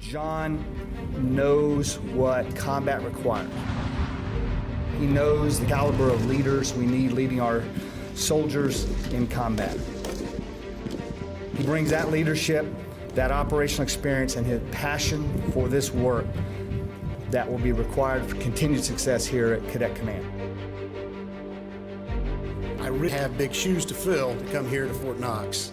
John knows what combat requires. He knows the caliber of leaders we need leading our soldiers in combat. He brings that leadership, that operational experience, and his passion for this work that will be required for continued success here at Cadet Command. I really have big shoes to fill to come here to Fort Knox.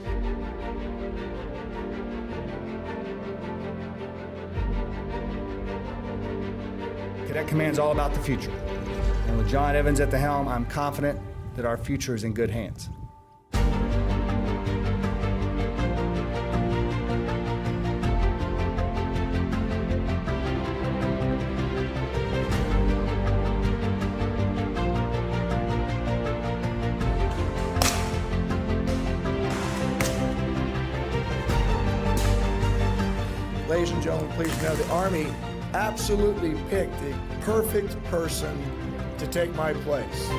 Cadet Command is all about the future. And with John Evans at the helm, I'm confident that our future is in good hands. Ladies and gentlemen, please know the Army absolutely picked the perfect person to take my place.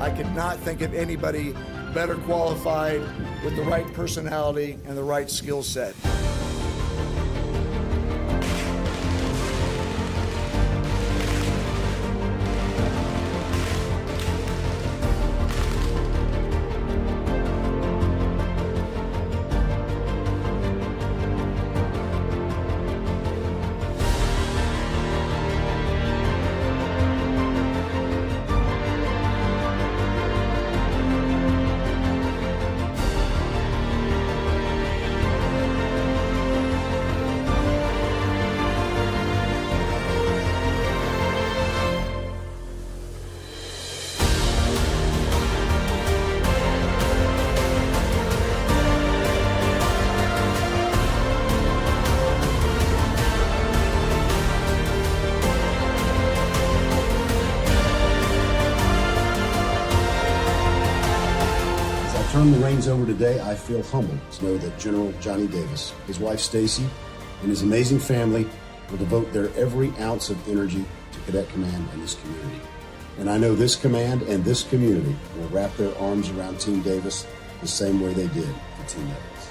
I could not think of anybody better qualified with the right personality and the right skill set. Turn the reins over today, I feel humbled to know that General Johnny Davis, his wife Stacy, and his amazing family will devote their every ounce of energy to Cadet Command and this community. And I know this command and this community will wrap their arms around Team Davis the same way they did for Team Evans.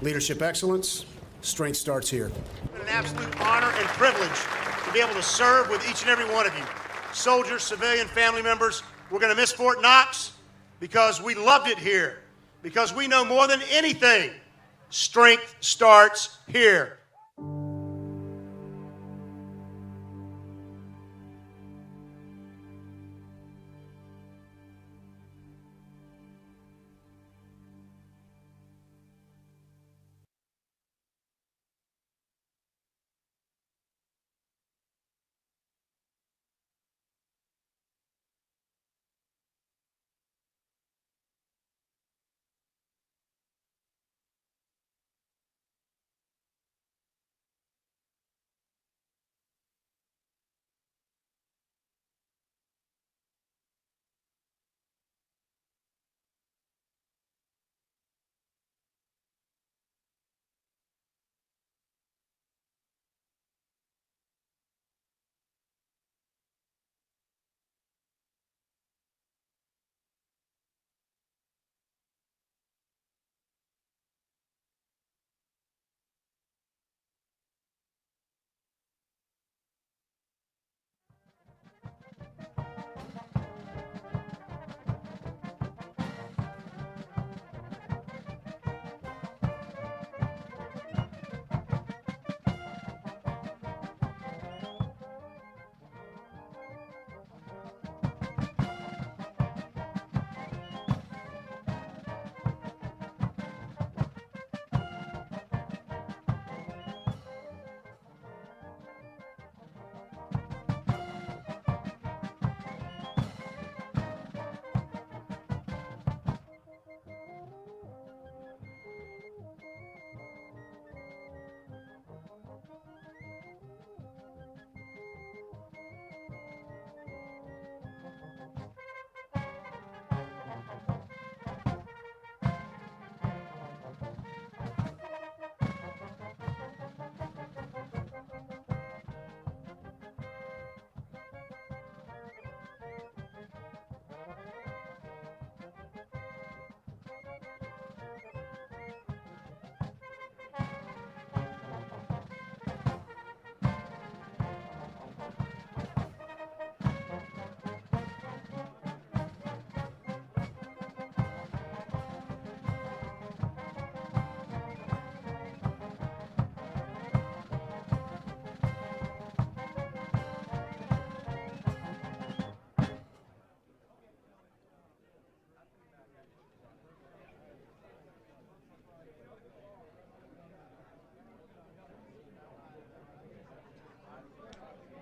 Leadership excellence, strength starts here. It's been an absolute honor and privilege to be able to serve with each and every one of you. Soldiers, civilian, family members. We're going to miss Fort Knox because we loved it here, because we know more than anything, strength starts here.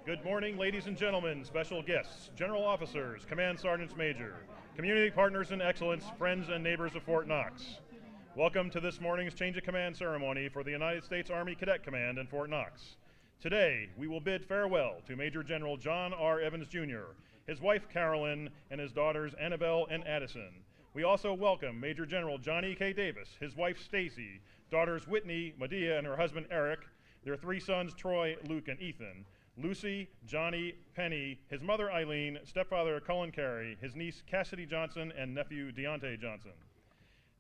Good morning, ladies and gentlemen, special guests, general officers, command sergeants major, community partners in excellence, friends and neighbors of Fort Knox. Welcome to this morning's change of command ceremony for the United States Army Cadet Command in Fort Knox. Today, we will bid farewell to Major General John R. Evans, Jr., his wife Carolyn, and his daughters Annabelle and Addison. We also welcome Major General Johnny K. Davis, his wife Stacy, daughters Whitney, Medea, and her husband Eric, their three sons Troy, Luke, and Ethan, Lucy, Johnny, Penny, his mother Eileen, stepfather Cullen Carey, his niece Cassidy Johnson, and nephew Deontay Johnson.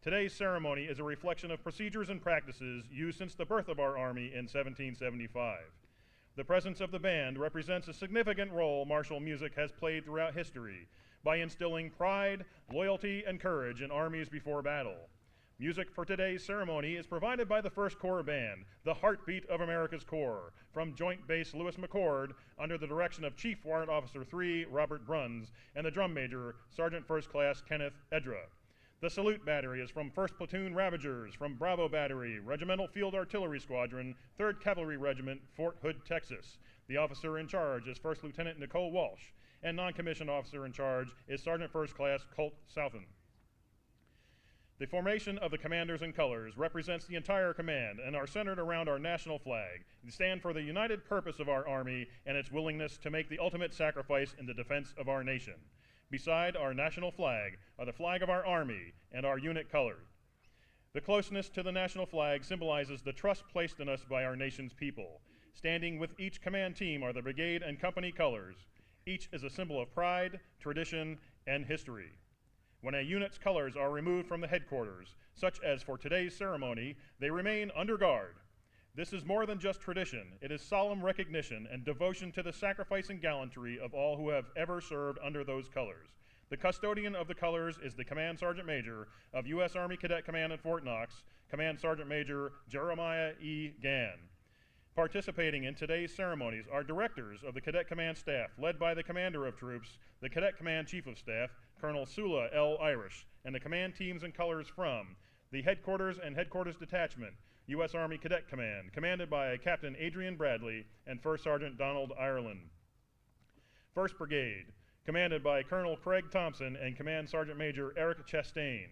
Today's ceremony is a reflection of procedures and practices used since the birth of our Army in 1775. The presence of the band represents a significant role martial music has played throughout history by instilling pride, loyalty, and courage in armies before battle. Music for today's ceremony is provided by the 1st Corps Band, the heartbeat of America's Corps, from Joint Base Lewis McChord under the direction of Chief Warrant Officer 3 Robert Bruns and the Drum Major Sergeant First Class Kenneth Edra. The Salute Battery is from 1st Platoon Ravagers from Bravo Battery, Regimental Field Artillery Squadron, 3rd Cavalry Regiment, Fort Hood, Texas. The officer in charge is 1st Lieutenant Nicole Walsh, and non-commissioned officer in charge is Sergeant First Class Colt Southen. The formation of the commanders and colors represents the entire command and are centered around our national flag. They stand for the united purpose of our Army and its willingness to make the ultimate sacrifice in the defense of our nation. Beside our national flag are the flag of our Army and our unit color. The closeness to the national flag symbolizes the trust placed in us by our nation's people. Standing with each command team are the brigade and company colors. Each is a symbol of pride, tradition, and history. When a unit's colors are removed from the headquarters, such as for today's ceremony, they remain under guard. This is more than just tradition. It is solemn recognition and devotion to the sacrifice and gallantry of all who have ever served under those colors. The custodian of the colors is the Command Sergeant Major of U.S. Army Cadet Command at Fort Knox, Command Sergeant Major Jeremiah E. Gann. Participating in today's ceremonies are directors of the Cadet Command staff, led by the Commander of Troops, the Cadet Command Chief of Staff, Colonel Sula L. Irish, and the command teams and colors from the Headquarters and Headquarters Detachment, U.S. Army Cadet Command, commanded by Captain Adrian Bradley and First Sergeant Donald Ireland. 1st Brigade, commanded by Colonel Craig Thompson and Command Sergeant Major Eric Chastain.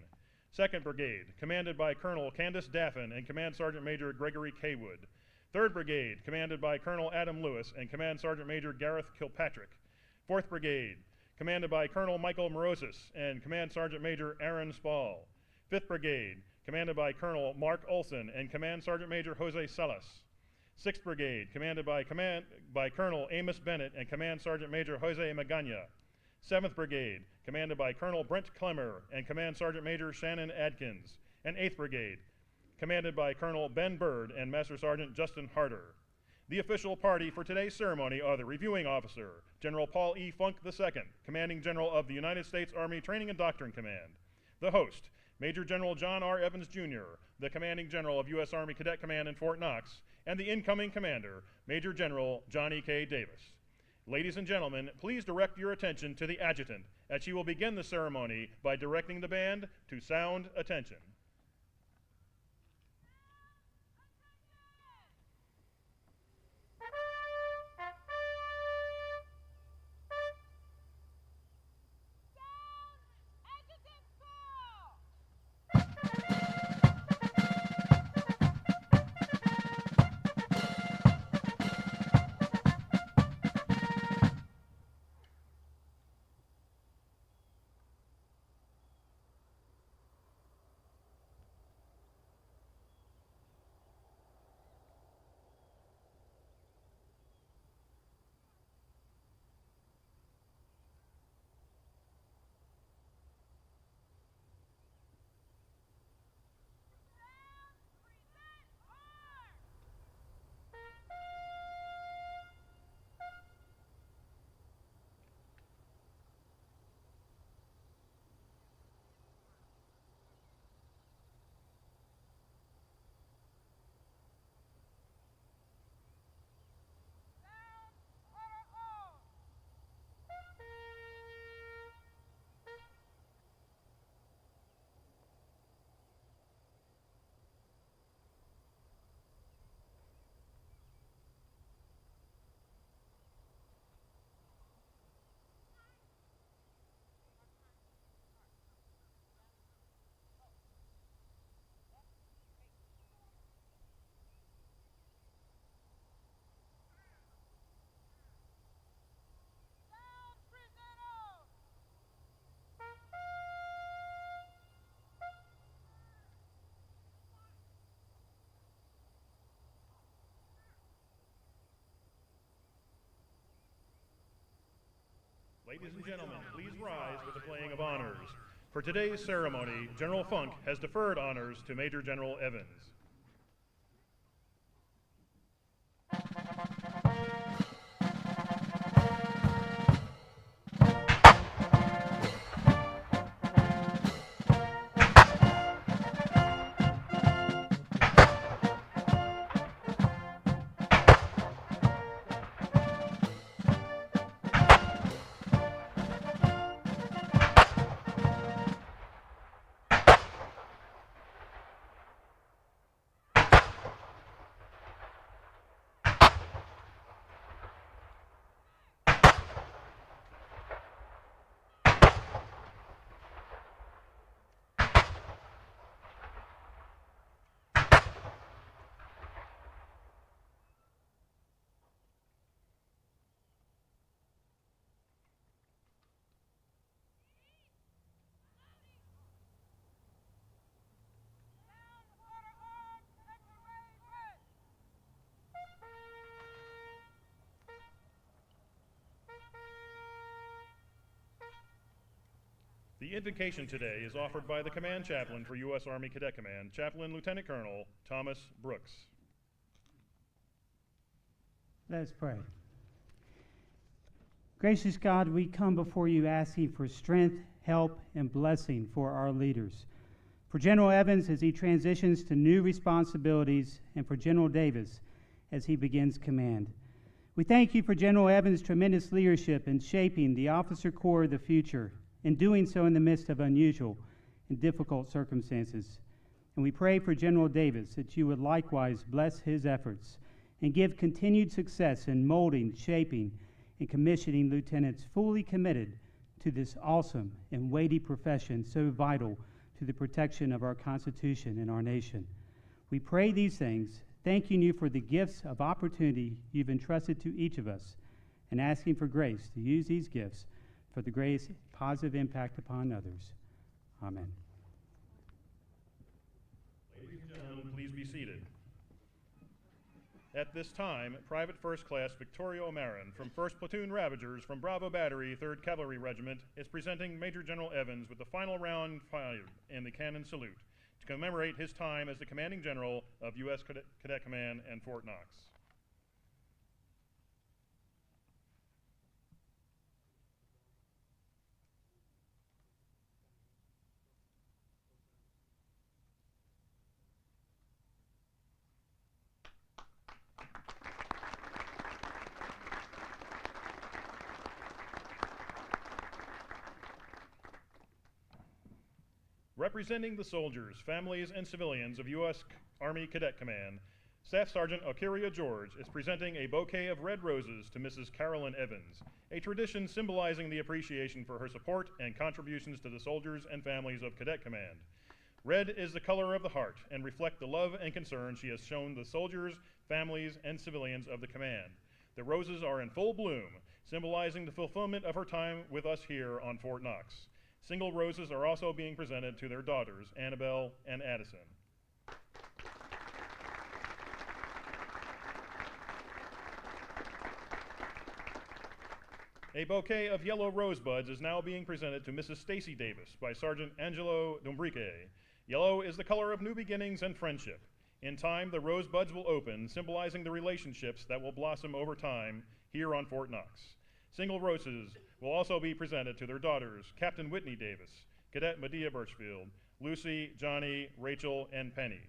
2nd Brigade, commanded by Colonel Candace Daffin and Command Sergeant Major Gregory Kaywood. 3rd Brigade, commanded by Colonel Adam Lewis and Command Sergeant Major Gareth Kilpatrick. 4th Brigade, commanded by Colonel Michael Morosis and Command Sergeant Major Aaron Spall. 5th Brigade, commanded by Colonel Mark Olson and Command Sergeant Major Jose Salas. 6th Brigade, commanded by Colonel Amos Bennett and Command Sergeant Major Jose Magana. 7th Brigade, commanded by Colonel Brent Clemmer and Command Sergeant Major Shannon Adkins. And 8th Brigade, commanded by Colonel Ben Bird and Master Sergeant Justin Harder. The official party for today's ceremony are the reviewing officer, General Paul E. Funk II, Commanding General of the United States Army Training and Doctrine Command. The host, Major General John R. Evans, Jr., the Commanding General of U.S. Army Cadet Command in Fort Knox, and the incoming Commander, Major General Johnny K. Davis. Ladies and gentlemen, please direct your attention to the adjutant, as she will begin the ceremony by directing the band to sound attention. Ladies and gentlemen, please rise for the playing of honors. For today's ceremony, General Funk has deferred honors to Major General Evans. The invocation today is offered by the Command Chaplain for U.S. Army Cadet Command, Chaplain Lieutenant Colonel Thomas Brooks. Let us pray. Gracious God, we come before you asking for strength, help, and blessing for our leaders. For General Evans as he transitions to new responsibilities, and for General Davis as he begins command. We thank you for General Evans' tremendous leadership in shaping the officer corps of the future, and doing so in the midst of unusual and difficult circumstances. And we pray for General Davis that you would likewise bless his efforts and give continued success in molding, shaping, and commissioning lieutenants fully committed to this awesome and weighty profession so vital to the protection of our Constitution and our nation. We pray these things, thanking you for the gifts of opportunity you've entrusted to each of us, and asking for grace to use these gifts for the greatest positive impact upon others. Amen. Ladies and gentlemen, please be seated. At this time, Private First Class Victoria O'Marin from 1st Platoon Ravagers from Bravo Battery, 3rd Cavalry Regiment is presenting Major General Evans with the final round fired in the cannon salute to commemorate his time as the Commanding General of U.S. Cadet Command and Fort Knox. Representing the soldiers, families, and civilians of U.S. Army Cadet Command, Staff Sergeant Akiria George is presenting a bouquet of red roses to Mrs. Carolyn Evans, a tradition symbolizing the appreciation for her support and contributions to the soldiers and families of Cadet Command. Red is the color of the heart and reflect the love and concern she has shown the soldiers, families, and civilians of the command. The roses are in full bloom, symbolizing the fulfillment of her time with us here on Fort Knox. Single roses are also being presented to their daughters, Annabelle and Addison. A bouquet of yellow rosebuds is now being presented to Mrs. Stacy Davis by Sergeant Angelo Dombrique. Yellow is the color of new beginnings and friendship. In time, the rosebuds will open, symbolizing the relationships that will blossom over time here on Fort Knox. Single roses will also be presented to their daughters, Captain Whitney Davis, Cadet Medea Birchfield, Lucy, Johnny, Rachel, and Penny.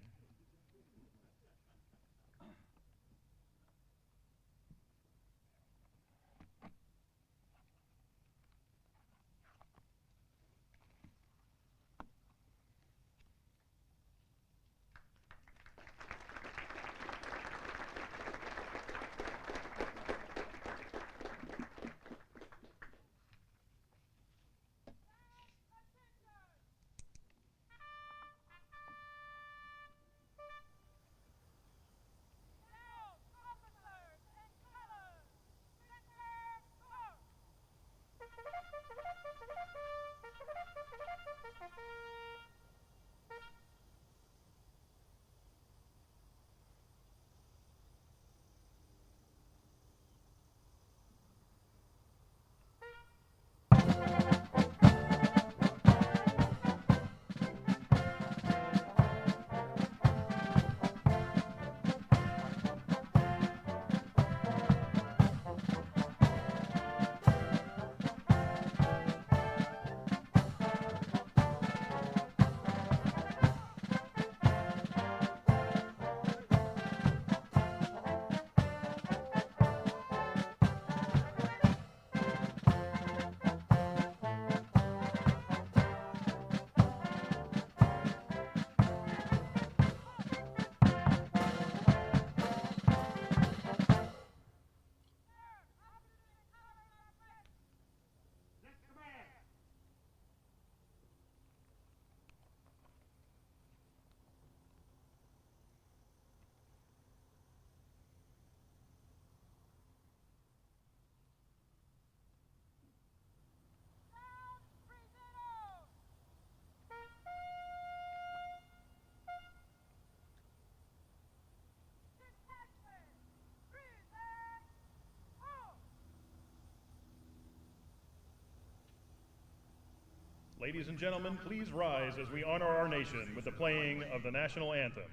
Ladies and gentlemen, please rise as we honor our nation with the playing of the national anthem.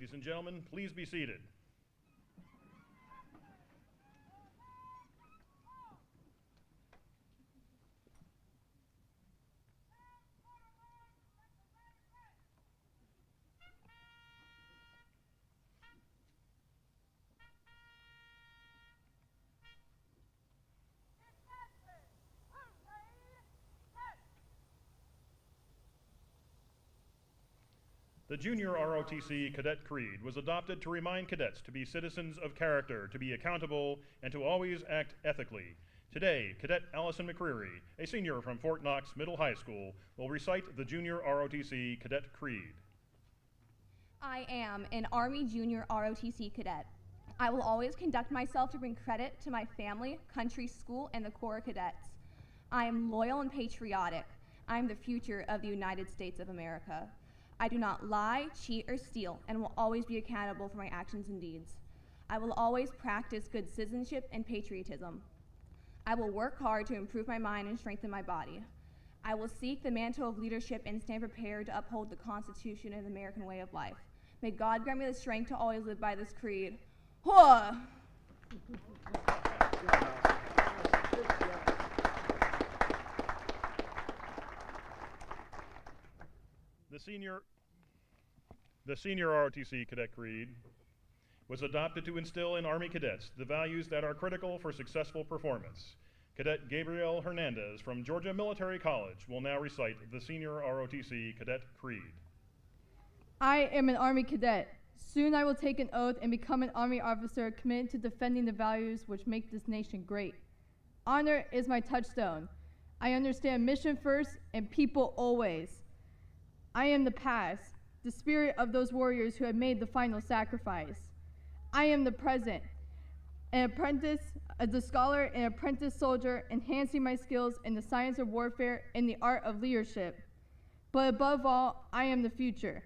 Ladies and gentlemen, please be seated. The Junior ROTC Cadet Creed was adopted to remind cadets to be citizens of character, to be accountable, and to always act ethically. Today, Cadet Allison McCreary, a senior from Fort Knox Middle High School, will recite the Junior ROTC Cadet Creed. I am an Army Junior ROTC cadet. I will always conduct myself to bring credit to my family, country, school, and the Corps Cadets. I am loyal and patriotic. I am the future of the United States of America. I do not lie, cheat, or steal, and will always be accountable for my actions and deeds. I will always practice good citizenship and patriotism. I will work hard to improve my mind and strengthen my body. I will seek the mantle of leadership and stand prepared to uphold the Constitution and the American way of life. May God grant me the strength to always live by this creed. Hua! The senior ROTC Cadet Creed was adopted to instill in Army cadets the values that are critical for successful performance. Cadet Gabriel Hernandez from Georgia Military College will now recite the senior ROTC Cadet Creed. I am an Army cadet. Soon I will take an oath and become an Army officer committed to defending the values which make this nation great. Honor is my touchstone. I understand mission first and people always. I am the past, the spirit of those warriors who have made the final sacrifice. I am the present, an apprentice, a scholar, an apprentice soldier, enhancing my skills in the science of warfare and the art of leadership. But above all, I am the future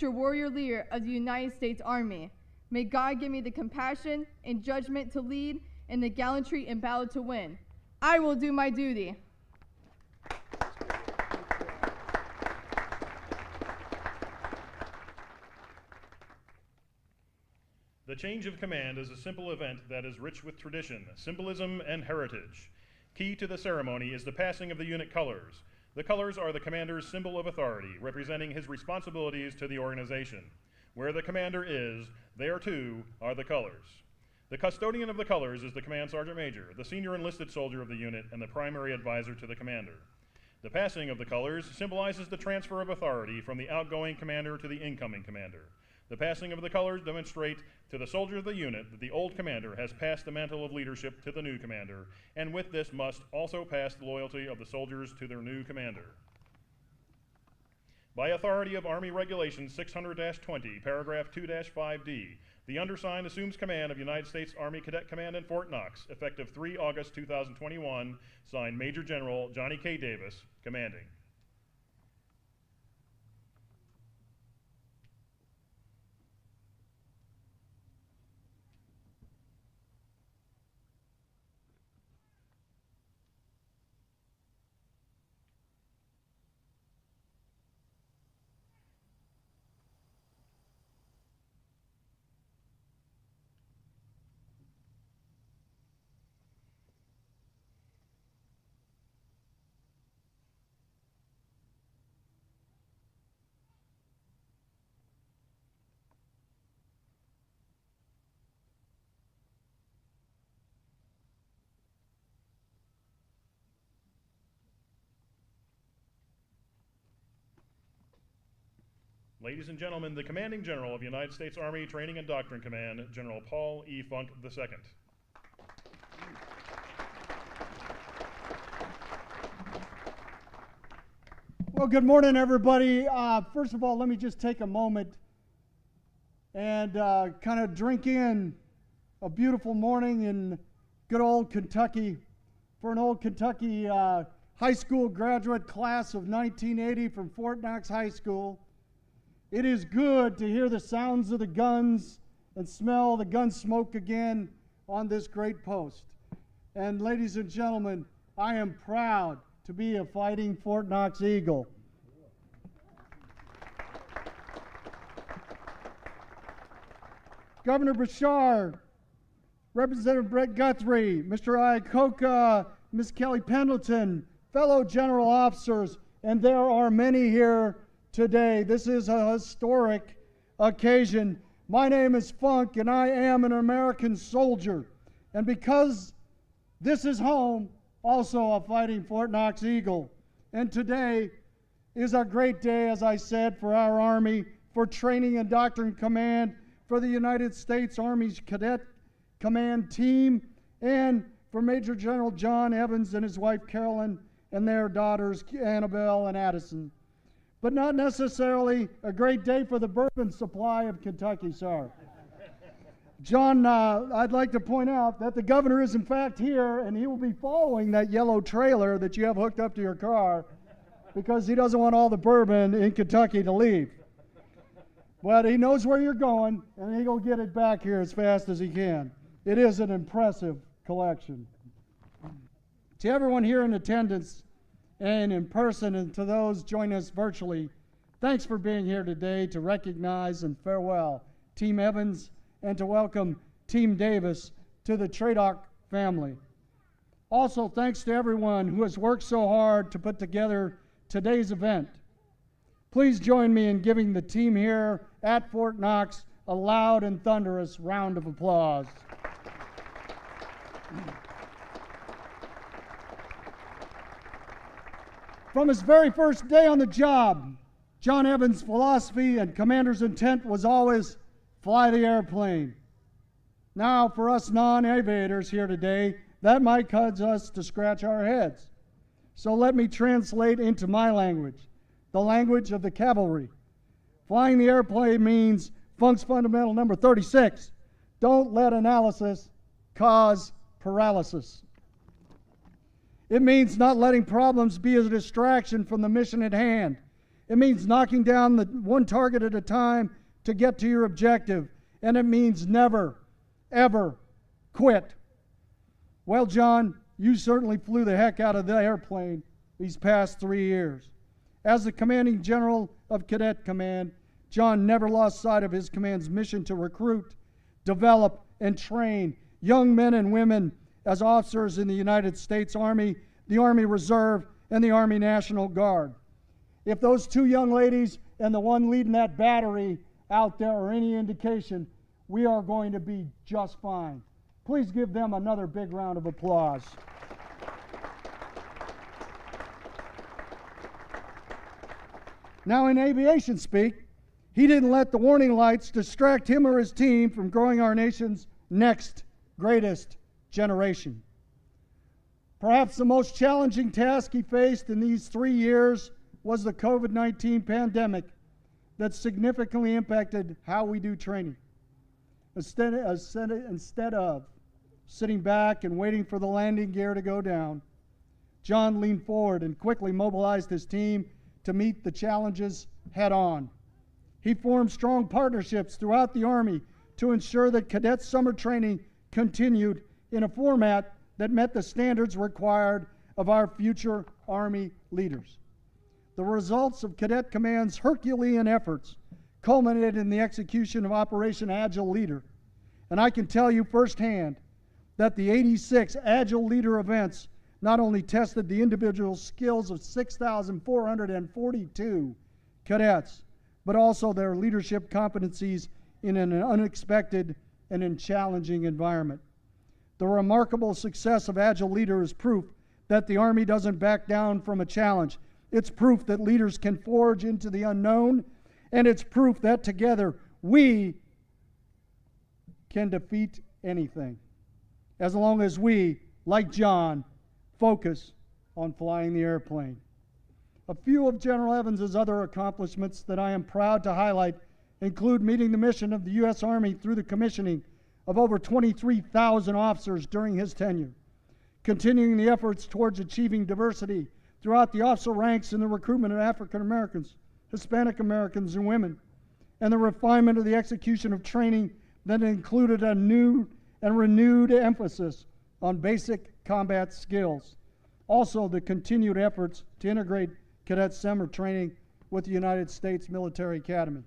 warrior leader of the United States Army. May God give me the compassion and judgment to lead and the gallantry in battle to win. I will do my duty. The change of command is a simple event that is rich with tradition, symbolism, and heritage. Key to the ceremony is the passing of the unit colors. The colors are the commander's symbol of authority, representing his responsibilities to the organization. Where the commander is, there too are the colors. The custodian of the colors is the command sergeant major, the senior enlisted soldier of the unit, and the primary advisor to the commander. The passing of the colors symbolizes the transfer of authority from the outgoing commander to the incoming commander. The passing of the colors demonstrate to the soldier of the unit that the old commander has passed the mantle of leadership to the new commander, and with this must also pass the loyalty of the soldiers to their new commander. By authority of Army Regulations 600-20, paragraph 2-5D, the undersigned assumes command of United States Army Cadet Command in Fort Knox, effective 3 August 2021, signed Major General Johnny K. Davis, commanding. Ladies and gentlemen, the Commanding General of the United States Army Training and Doctrine Command, General Paul E. Funk II. Well, good morning, everybody. First of all, let me just take a moment and kind of drink in a beautiful morning in good old Kentucky for an old Kentucky high school graduate class of 1980 from Fort Knox High School. It is good to hear the sounds of the guns and smell the gun smoke again on this great post. And ladies and gentlemen, I am proud to be a fighting Fort Knox Eagle. Governor Bashar, Representative Brett Guthrie, Mr. Iacocca, Ms. Kelly Pendleton, fellow general officers, and there are many here today. This is a historic occasion. My name is Funk, and I am an American soldier. And because this is home, also a fighting Fort Knox Eagle. And today is a great day, as I said, for our Army, for Training and Doctrine Command, for the United States Army's Cadet Command team, and for Major General John Evans and his wife Carolyn and their daughters Annabelle and Addison. But not necessarily a great day for the bourbon supply of Kentucky, sir. John, I'd like to point out that the governor is in fact here, and he will be following that yellow trailer that you have hooked up to your car because he doesn't want all the bourbon in Kentucky to leave. But he knows where you're going, and he'll get it back here as fast as he can. It is an impressive collection. To everyone here in attendance and in person, and to those joining us virtually, thanks for being here today to recognize and farewell Team Evans and to welcome Team Davis to the Tradoc family. Also, thanks to everyone who has worked so hard to put together today's event. Please join me in giving the team here at Fort Knox a loud and thunderous round of applause. From his very first day on the job, John Evans' philosophy and commander's intent was always fly the airplane. Now, for us non-aviators here today, that might cause us to scratch our heads. So let me translate into my language, the language of the cavalry. Flying the airplane means Funk's fundamental number 36. Don't let analysis cause paralysis. It means not letting problems be a distraction from the mission at hand. It means knocking down the one target at a time to get to your objective. And it means never, ever quit. Well, John, you certainly flew the heck out of the airplane these past 3 years. As the commanding general of Cadet Command, John never lost sight of his command's mission to recruit, develop, and train young men and women as officers in the United States Army, the Army Reserve, and the Army National Guard. If those two young ladies and the one leading that battery out there are any indication, we are going to be just fine. Please give them another big round of applause. Now, in aviation speak, he didn't let the warning lights distract him or his team from growing our nation's next greatest generation. Perhaps the most challenging task he faced in these 3 years was the COVID-19 pandemic that significantly impacted how we do training. Instead of sitting back and waiting for the landing gear to go down, John leaned forward and quickly mobilized his team to meet the challenges head on. He formed strong partnerships throughout the Army to ensure that cadet summer training continued in a format that met the standards required of our future Army leaders. The results of Cadet Command's Herculean efforts culminated in the execution of Operation Agile Leader. And I can tell you firsthand that the 86 Agile Leader events not only tested the individual skills of 6,442 cadets, but also their leadership competencies in an unexpected and in challenging environment. The remarkable success of Agile Leader is proof that the Army doesn't back down from a challenge. It's proof that leaders can forge into the unknown and it's proof that together we can defeat anything, as long as we, like John, focus on flying the airplane. A few of General Evans' other accomplishments that I am proud to highlight include meeting the mission of the U.S. Army through the commissioning of over 23,000 officers during his tenure, continuing the efforts towards achieving diversity throughout the officer ranks in the recruitment of African Americans, Hispanic Americans, and women, and the refinement of the execution of training that included a new and renewed emphasis on basic combat skills. Also, the continued efforts to integrate cadet summer training with the United States Military Academy.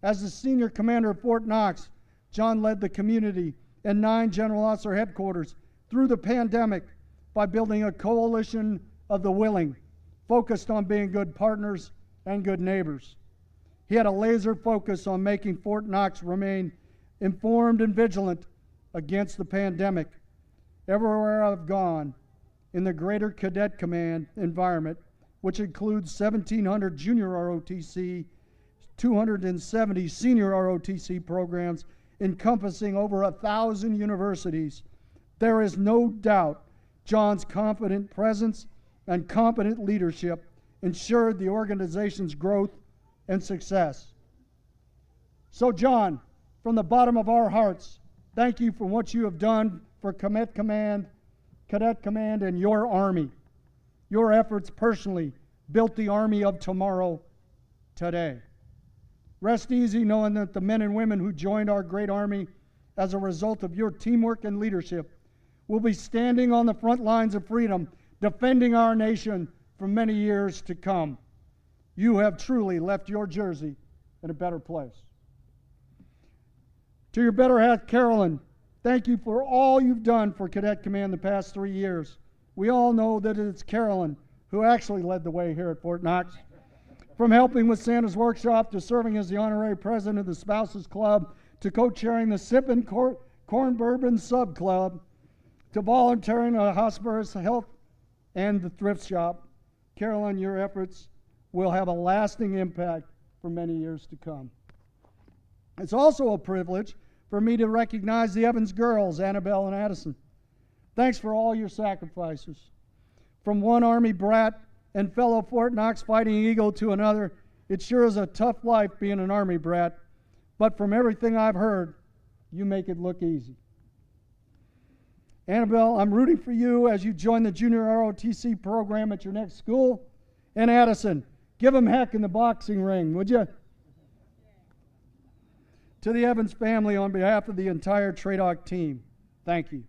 As the senior commander of Fort Knox, John led the community and 9 general officer headquarters through the pandemic by building a coalition of the willing, focused on being good partners and good neighbors. He had a laser focus on making Fort Knox remain informed and vigilant against the pandemic. Everywhere I've gone in the Greater Cadet Command environment, which includes 1,700 junior ROTC, 270 senior ROTC programs encompassing over 1,000 universities, there is no doubt John's confident presence and competent leadership ensured the organization's growth and success. So, John, from the bottom of our hearts, thank you for what you have done for Cadet Command, and your Army. Your efforts personally built the Army of tomorrow today. Rest easy knowing that the men and women who joined our great Army as a result of your teamwork and leadership will be standing on the front lines of freedom, defending our nation for many years to come. You have truly left your jersey in a better place. To your better half, Carolyn, thank you for all you've done for Cadet Command the past 3 years. We all know that it's Carolyn who actually led the way here at Fort Knox. From helping with Santa's Workshop to serving as the honorary president of the Spouses Club to co-chairing the Sippin' Corn Bourbon Sub Club to volunteering at Hospice Health and the Thrift Shop, Carolyn, your efforts will have a lasting impact for many years to come. It's also a privilege for me to recognize the Evans girls, Annabelle and Addison. Thanks for all your sacrifices. From one Army brat and fellow Fort Knox Fighting Eagle to another, it sure is a tough life being an Army brat, but from everything I've heard, you make it look easy. Annabelle, I'm rooting for you as you join the junior ROTC program at your next school. And Addison, give him heck in the boxing ring, would you? To the Evans family, on behalf of the entire TRADOC team, thank you.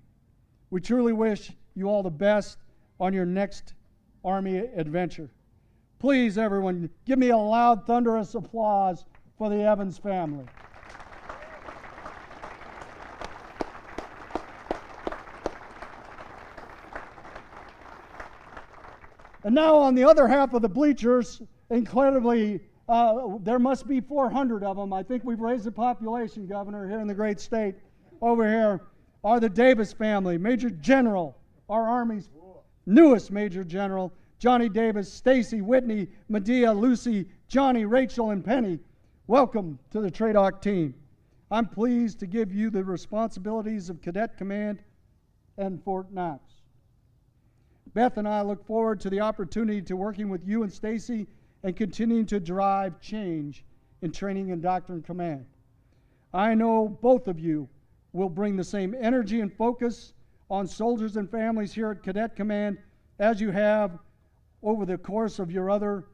We truly wish you all the best on your next Army adventure. Please, everyone, give me a loud, thunderous applause for the Evans family. And now on the other half of the bleachers, incredibly, there must be 400 of them. I think we've raised the population, Governor, here in the great state. Over here are the Davis family, Major General, our Army's newest Major General, Johnny Davis, Stacy, Whitney, Medea, Lucy, Johnny, Rachel, and Penny. Welcome to the TRADOC team. I'm pleased to give you the responsibilities of Cadet Command and Fort Knox. Beth and I look forward to the opportunity to working with you and Stacy and continuing to drive change in training and doctrine command. I know both of you will bring the same energy and focus on soldiers and families here at Cadet Command as you have over the course of your other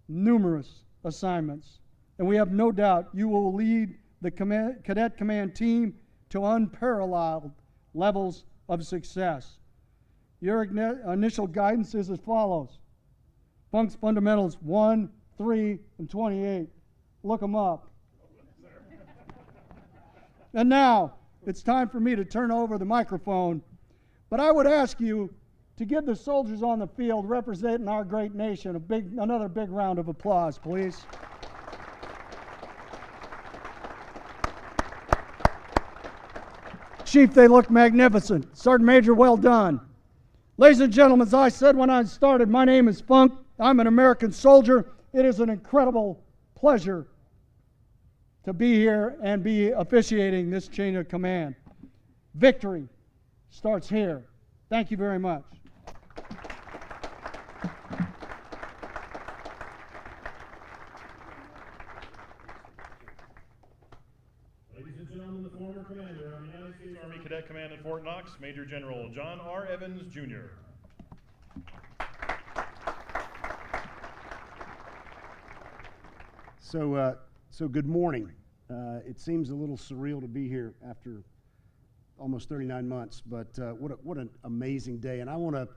numerous assignments. And we have no doubt you will lead the Cadet Command team to unparalleled levels of success. Your initial guidance is as follows. Funk's Fundamentals 1, 3, and 28. Look them up. And now, it's time for me to turn over the microphone. But I would ask you to give the soldiers on the field representing our great nation another big round of applause, please. Chief, they look magnificent. Sergeant Major, well done. Ladies and gentlemen, as I said when I started, my name is Funk. I'm an American soldier. It is an incredible pleasure to be here and be officiating this change of command. Victory starts here. Thank you very much. Ladies and gentlemen, the former commander of the United States Army Cadet Command at Fort Knox, Major General John R. Evans, Jr. So good morning. It seems a little surreal to be here after almost 39 months, but what an amazing day. And I want to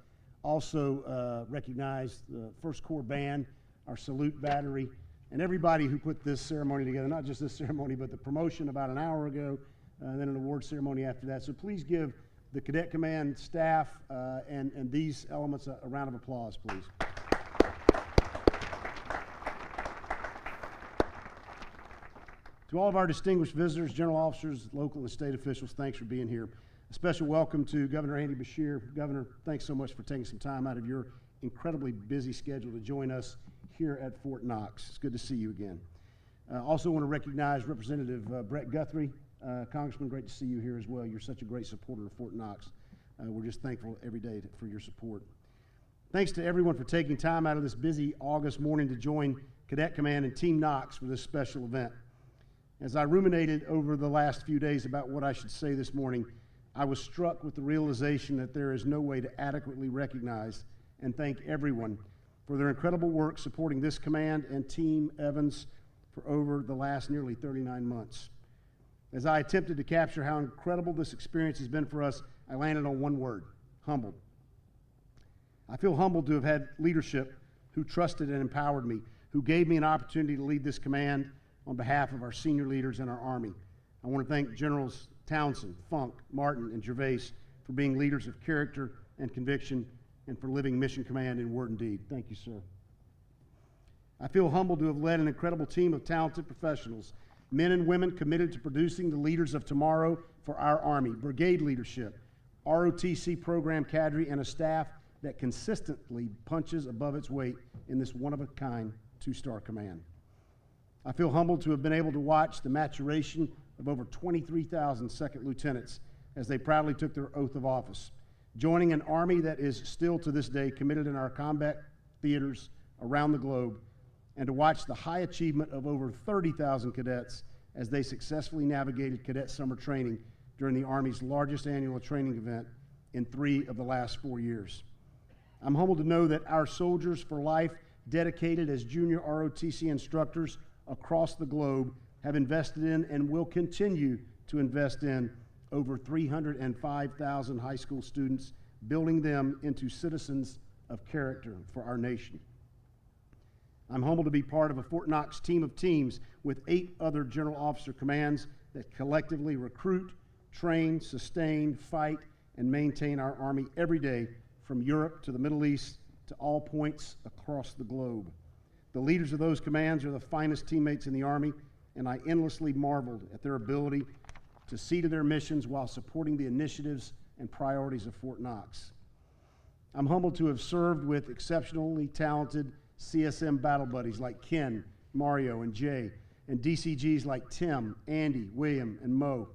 also recognize the First Corps Band, our salute battery, and everybody who put this ceremony together, not just this ceremony, but the promotion about an hour ago, and then an award ceremony after that. So please give the Cadet Command staff and these elements a round of applause, please. To all of our distinguished visitors, general officers, local and state officials, thanks for being here. A special welcome to Governor Andy Beshear. Governor, thanks so much for taking some time out of your incredibly busy schedule to join us here at Fort Knox. It's good to see you again. Also want to recognize Representative Brett Guthrie. Congressman, great to see you here as well. You're such a great supporter of Fort Knox. We're just thankful every day for your support. Thanks to everyone for taking time out of this busy August morning to join Cadet Command and Team Knox for this special event. As I ruminated over the last few days about what I should say this morning, I was struck with the realization that there is no way to adequately recognize and thank everyone for their incredible work supporting this command and Team Evans for over the last nearly 39 months. As I attempted to capture how incredible this experience has been for us, I landed on one word: humbled. I feel humbled to have had leadership who trusted and empowered me, who gave me an opportunity to lead this command on behalf of our senior leaders in our Army. I want to thank Generals Townsend, Funk, Martin, and Gervais for being leaders of character and conviction and for living mission command in word and deed. Thank you, sir. I feel humbled to have led an incredible team of talented professionals, men and women committed to producing the leaders of tomorrow for our Army, brigade leadership, ROTC program cadre, and a staff that consistently punches above its weight in this one-of-a-kind two-star command. I feel humbled to have been able to watch the maturation of over 23,000 second lieutenants as they proudly took their oath of office, joining an Army that is still to this day committed in our combat theaters around the globe, and to watch the high achievement of over 30,000 cadets as they successfully navigated cadet summer training during the Army's largest annual training event in 3 of the last 4 years. I'm humbled to know that our Soldiers for Life, dedicated as junior ROTC instructors across the globe, have invested in and will continue to invest in over 305,000 high school students, building them into citizens of character for our nation. I'm humbled to be part of a Fort Knox team of teams with 8 other general officer commands that collectively recruit, train, sustain, fight, and maintain our Army every day, from Europe to the Middle East to all points across the globe. The leaders of those commands are the finest teammates in the Army, and I endlessly marveled at their ability to see to their missions while supporting the initiatives and priorities of Fort Knox. I'm humbled to have served with exceptionally talented CSM battle buddies like Ken, Mario, and Jay, and DCGs like Tim, Andy, William, and Mo.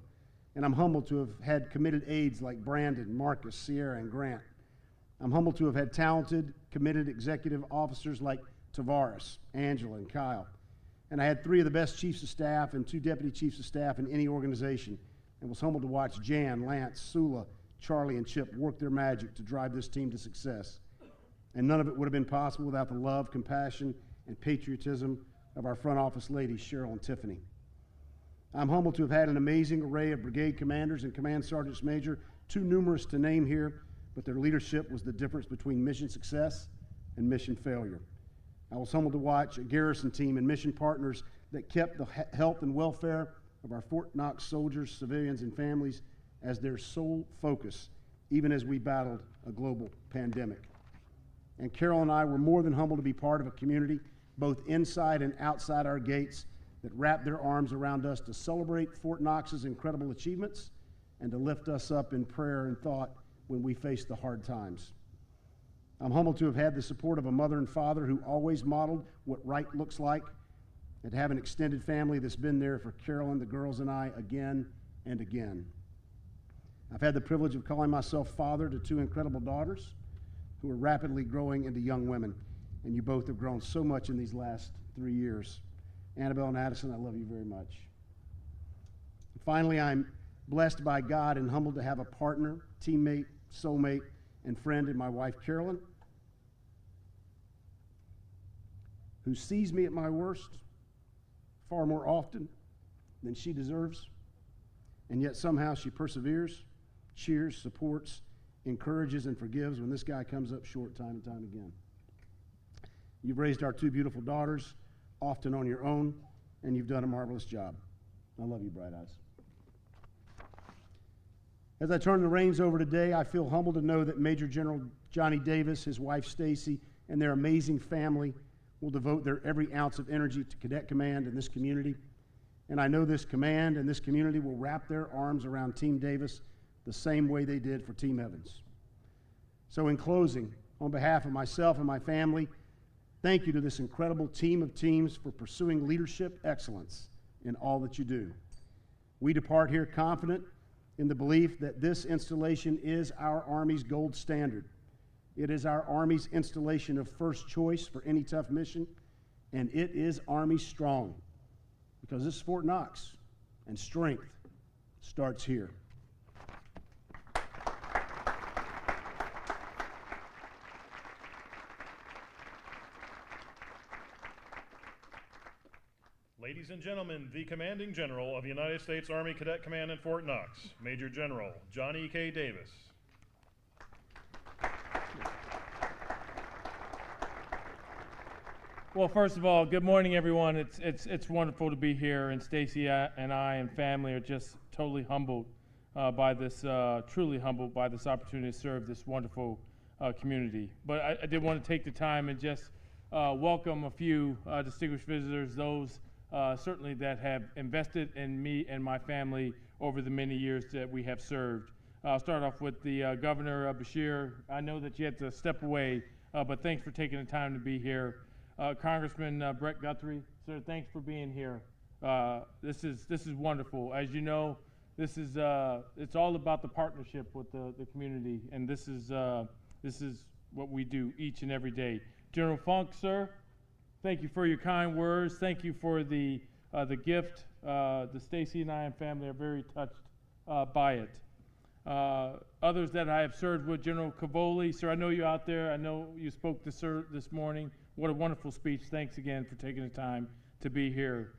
And I'm humbled to have had committed aides like Brandon, Marcus, Sierra, and Grant. I'm humbled to have had talented, committed executive officers like Tavares, Angela, and Kyle. And I had 3 of the best chiefs of staff and 2 deputy chiefs of staff in any organization, and was humbled to watch Jan, Lance, Sula, Charlie, and Chip work their magic to drive this team to success. And none of it would have been possible without the love, compassion, and patriotism of our front office ladies, Cheryl and Tiffany. I'm humbled to have had an amazing array of brigade commanders and command sergeants major, too numerous to name here, but their leadership was the difference between mission success and mission failure. I was humbled to watch a garrison team and mission partners that kept the health and welfare of our Fort Knox soldiers, civilians, and families as their sole focus, even as we battled a global pandemic. And Carol and I were more than humbled to be part of a community, both inside and outside our gates, that wrapped their arms around us to celebrate Fort Knox's incredible achievements and to lift us up in prayer and thought when we faced the hard times. I'm humbled to have had the support of a mother and father who always modeled what right looks like, and to have an extended family that's been there for Carolyn, the girls, and I again and again. I've had the privilege of calling myself father to two incredible daughters who are rapidly growing into young women, and you both have grown so much in these last 3 years. Annabelle and Addison, I love you very much. Finally, I'm blessed by God and humbled to have a partner, teammate, soulmate, and friend in my wife, Carolyn, who sees me at my worst far more often than she deserves, and yet somehow she perseveres, cheers, supports, encourages, and forgives when this guy comes up short time and time again. You've raised our two beautiful daughters, often on your own, and you've done a marvelous job. I love you, Bright Eyes. As I turn the reins over today, I feel humbled to know that Major General Johnny Davis, his wife Stacy, and their amazing family will devote their every ounce of energy to Cadet Command in this community. And I know this command and this community will wrap their arms around Team Davis the same way they did for Team Evans. So in closing, on behalf of myself and my family, thank you to this incredible team of teams for pursuing leadership excellence in all that you do. We depart here confident in the belief that this installation is our Army's gold standard. It is our Army's installation of first choice for any tough mission, and it is Army strong, because this is Fort Knox, and strength starts here. Ladies and gentlemen, the Commanding General of the United States Army Cadet Command in Fort Knox, Major General Johnny K. Davis. Well, first of all, good morning, everyone. It's wonderful to be here, and Stacy and I and family are just totally humbled by this, truly humbled by this opportunity to serve this wonderful community. But I did want to take the time and just welcome a few distinguished visitors, those certainly that have invested in me and my family over the many years that we have served. I'll start off with the Governor Bashir. I know that you had to step away, but thanks for taking the time to be here. Congressman Brett Guthrie, sir, thanks for being here. This is wonderful. As you know, this is it's all about the partnership with the community, and this is what we do each and every day. General Funk, sir, thank you for your kind words. Thank you for the gift. The Stacy and I and family are very touched by it. Others that I have served with, General Cavoli, sir, I know you're out there. I know you spoke to sir this morning. What a wonderful speech. Thanks again for taking the time to be here.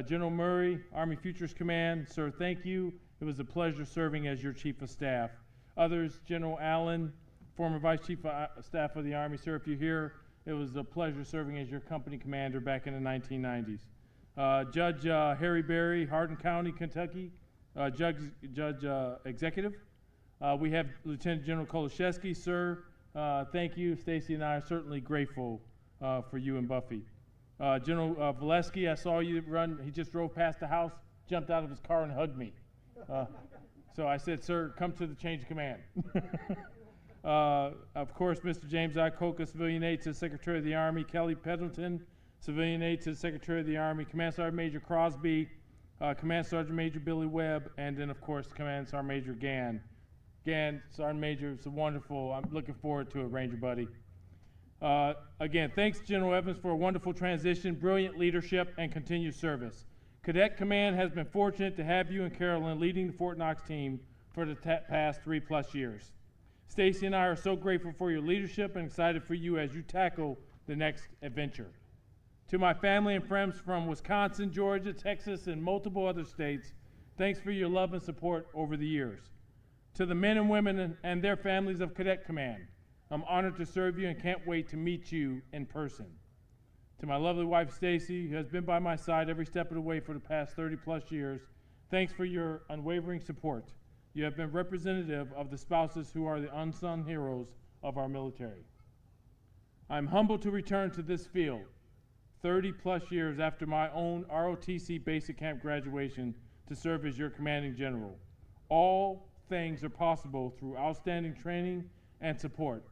General Murray, Army Futures Command, sir, thank you. It was a pleasure serving as your Chief of Staff. Others, General Allen, former Vice Chief of Staff of the Army, sir, if you're here, it was a pleasure serving as your company commander back in the 1990s. Judge Harry Berry, Hardin County, Kentucky, Judge Executive. We have Lieutenant General Koloszewski, sir. Thank you. Stacy and I are certainly grateful for you and Buffy. General Valesky, I saw you run. He just drove past the house, jumped out of his car and hugged me. So I said, sir, come to the change of command. Of course, Mr. James I. Coca, Civilian Aide to the Secretary of the Army, Kelly Pendleton, Civilian Aide to the Secretary of the Army, Command Sergeant Major Crosby, Command Sergeant Major Billy Webb, and then, of course, Command Sergeant Major Gann. Gann, Sergeant Major, it's wonderful. I'm looking forward to it, Ranger buddy. Again, thanks, General Evans, for a wonderful transition, brilliant leadership, and continued service. Cadet Command has been fortunate to have you and Carolyn leading the Fort Knox team for the past 3+ years. Stacy and I are so grateful for your leadership and excited for you as you tackle the next adventure. To my family and friends from Wisconsin, Georgia, Texas, and multiple other states, thanks for your love and support over the years. To the men and women and their families of Cadet Command, I'm honored to serve you and can't wait to meet you in person. To my lovely wife, Stacy, who has been by my side every step of the way for the past 30+ years, thanks for your unwavering support. You have been representative of the spouses who are the unsung heroes of our military. I'm humbled to return to this field 30+ years after my own ROTC basic camp graduation to serve as your commanding general. All things are possible through outstanding training and support.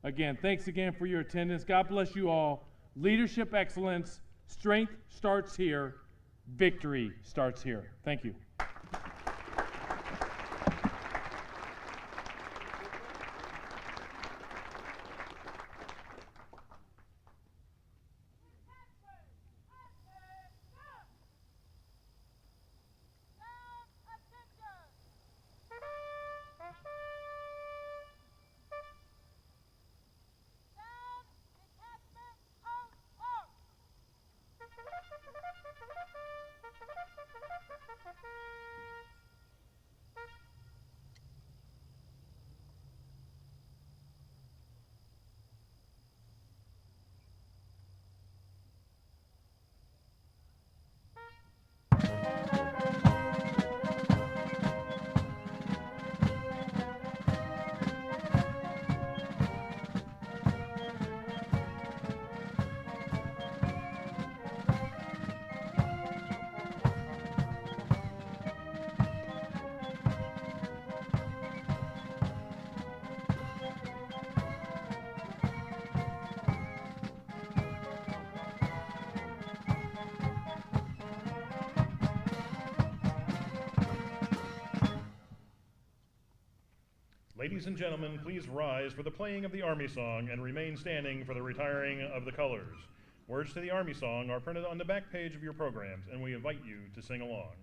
Again, thanks again for your attendance. God bless you all. Leadership excellence, Strength starts here. Victory starts here. Thank you. Ladies and gentlemen, please rise for the playing of the Army song and remain standing for the retiring of the colors. Words to the Army song are printed on the back page of your programs, and we invite you to sing along.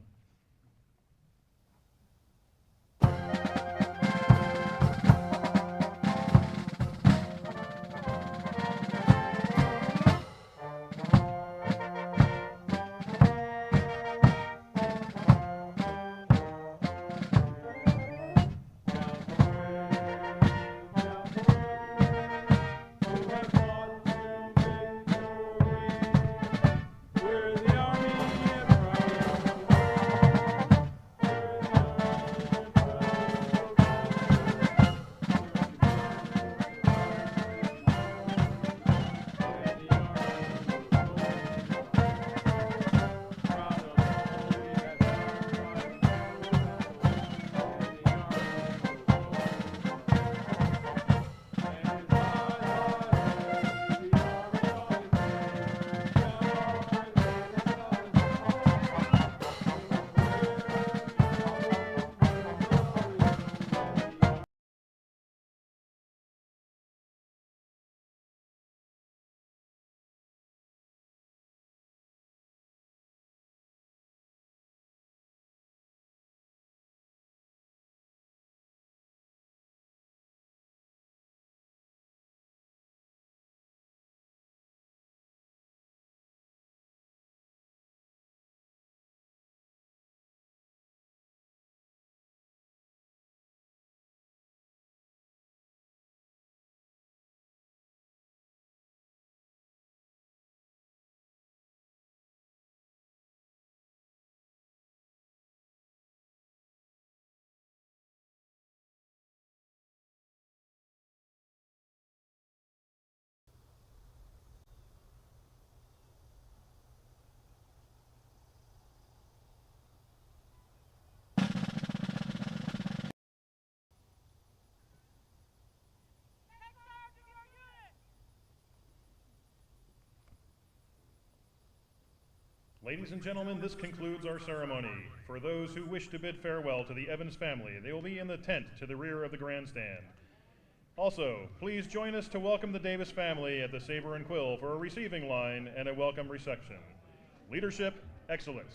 Ladies and gentlemen, this concludes our ceremony. For those who wish to bid farewell to the Evans family, they will be in the tent to the rear of the grandstand. Also, please join us to welcome the Davis family at the Saber and Quill for a receiving line and a welcome reception. Leadership, excellence.